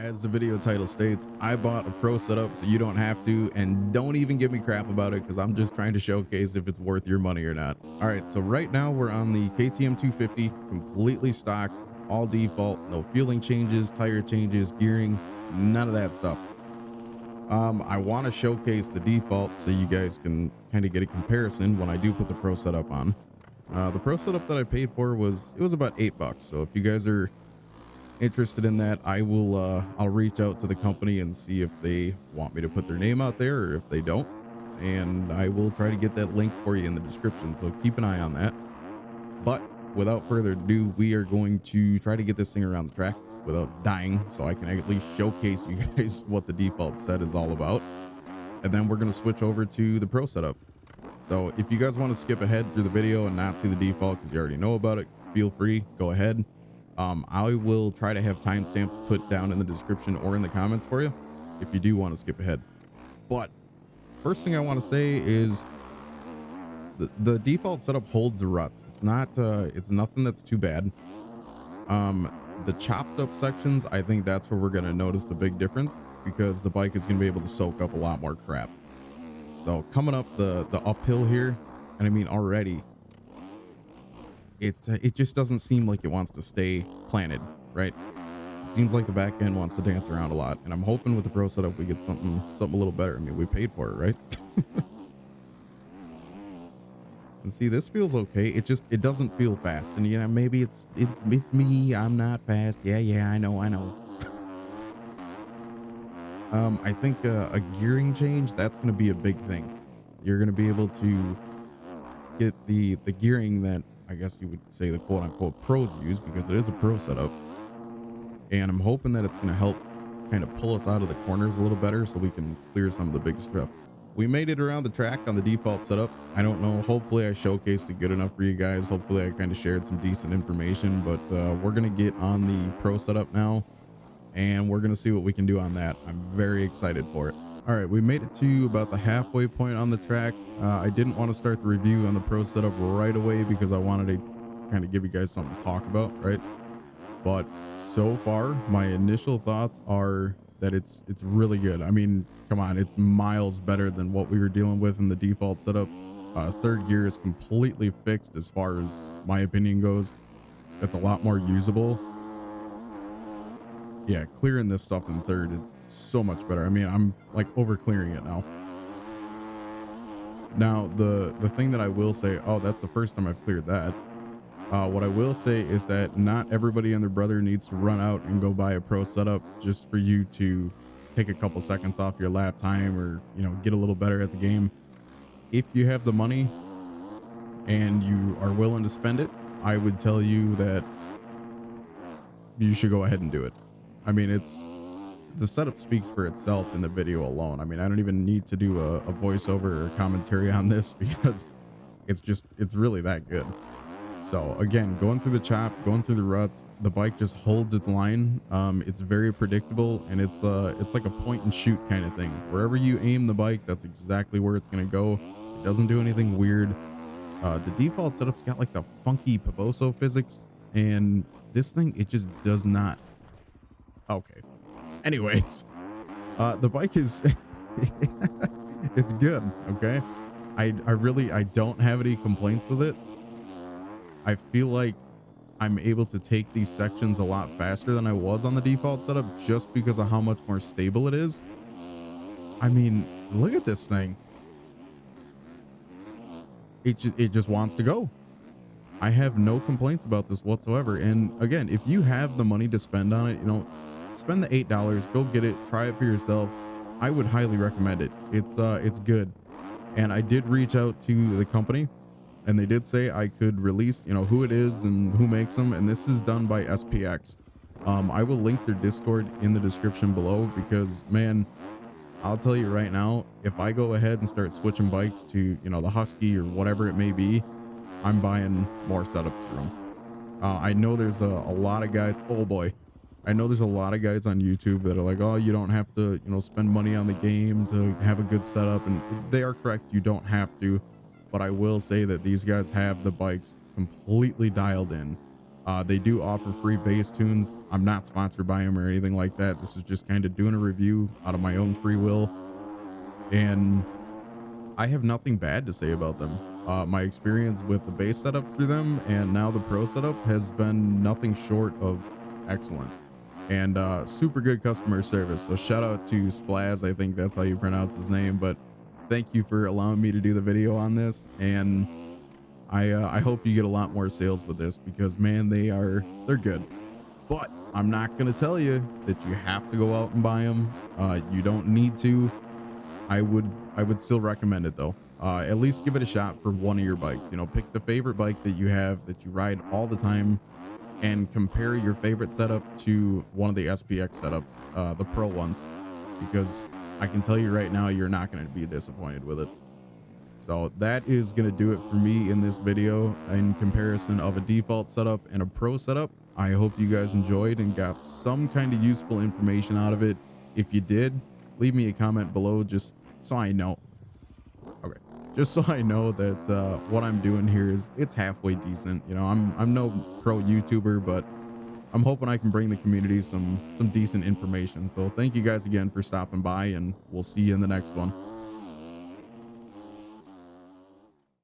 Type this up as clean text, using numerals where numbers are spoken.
As the video title states, I bought a pro setup so you don't have to, and don't even give me crap about it because I'm just trying to showcase if it's worth your money or not. All right, so right now we're on the KTM 250, completely stock, all default, no fueling changes, tire changes, gearing, none of that stuff. I want to showcase the default so you guys can kind of get a comparison when I do put the pro setup on. The pro setup that I paid for was about $8. So if you guys are interested in that, I'll reach out to the company and see if they want me to put their name out there or if they don't, and I will try to get that link for you in the description, so keep an eye on that. But without further ado, we are going to try to get this thing around the track without dying, so I can at least showcase you guys what the default set is all about, and then we're going to switch over to the pro setup. So if you guys want to skip ahead through the video and not see the default because you already know about it, feel free, go ahead. I will try to have timestamps put down in the description or in the comments for you if you do want to skip ahead. But first thing I want to say is the default setup holds the ruts. It's nothing that's too bad. The chopped up sections, I think that's where we're going to notice the big difference, because the bike is going to be able to soak up a lot more crap. So coming up the uphill here, and I mean already, it just doesn't seem like it wants to stay planted, right? It seems like the back end wants to dance around a lot, and I'm hoping with the pro setup we get something a little better. I mean, we paid for it, right? And see, this feels okay. It doesn't feel fast, and you know, maybe it's me. I'm not fast. Yeah, I know. I think a gearing change, that's going to be a big thing. You're going to be able to get the gearing that I guess you would say the quote unquote pros use, because it is a pro setup, and I'm hoping that it's going to help kind of pull us out of the corners a little better so we can clear some of the big stuff. We made it around the track on the default setup. I don't know, hopefully I showcased it good enough for you guys. Hopefully I kind of shared some decent information, but we're going to get on the pro setup now, and we're going to see what we can do on that. I'm very excited for it. All right, we made it to about the halfway point on the track. I didn't want to start the review on the pro setup right away because I wanted to kind of give you guys something to talk about, right? But so far, my initial thoughts are that it's really good. I mean, come on, it's miles better than what we were dealing with in the default setup. Third gear is completely fixed as far as my opinion goes. It's a lot more usable. Yeah, clearing this stuff in third is so much better. I mean, I'm like over clearing it now. Now, the thing that I will say, oh, that's the first time I've cleared that. What I will say is that not everybody and their brother needs to run out and go buy a pro setup just for you to take a couple seconds off your lap time, or, you know, get a little better at the game. If you have the money and you are willing to spend it, I would tell you that you should go ahead and do it. I mean, the setup speaks for itself in the video alone. I mean, I don't even need to do a voiceover or commentary on this because it's really that good. So again, going through the chop, going through the ruts, the bike just holds its line. It's very predictable, and it's like a point and shoot kind of thing. Wherever you aim the bike, that's exactly where it's going to go. It doesn't do anything weird. The default setup's got like the funky Pivoso physics, and this thing, it just does not. Okay. Anyways, the bike is it's good. Okay. I don't have any complaints with it. I feel like I'm able to take these sections a lot faster than I was on the default setup just because of how much more stable it is. I mean, look at this thing. It just wants to go. I have no complaints about this whatsoever. And again, if you have the money to spend on it, you know, spend the $8, go get it, try it for yourself. I would highly recommend it. It's good. And I did reach out to the company, and they did say I could release, you know, who it is and who makes them. And this is done by SPX. I will link their Discord in the description below, because man, I'll tell you right now, if I go ahead and start switching bikes to, you know, the Husky or whatever it may be, I'm buying more setups from them. I know there's a lot of guys. Oh boy. I know there's a lot of guys on YouTube that are like, oh, you don't have to, you know, spend money on the game to have a good setup. And they are correct. You don't have to. But I will say that these guys have the bikes completely dialed in. They do offer free bass tunes. I'm not sponsored by them or anything like that. This is just kind of doing a review out of my own free will, and I have nothing bad to say about them. My experience with the bass setups through them and now the pro setup has been nothing short of excellent, and super good customer service. So shout out to Splaz, I think that's how you pronounce his name. But thank you for allowing me to do the video on this, and I hope you get a lot more sales with this, because man, they're good. But I'm not gonna tell you that you have to go out and buy them. You don't need to. I would still recommend it though. At least give it a shot for one of your bikes. You know, pick the favorite bike that you have that you ride all the time, and compare your favorite setup to one of the SPX setups, the pro ones, because I can tell you right now, you're not going to be disappointed with it. So that is going to do it for me in this video in comparison of a default setup and a pro setup. I hope you guys enjoyed and got some kind of useful information out of it. If you did, leave me a comment below just so I know. Okay, just so I know that what I'm doing here it's halfway decent. You know, I'm no pro YouTuber, but I'm hoping I can bring the community some decent information. So thank you guys again for stopping by, and we'll see you in the next one.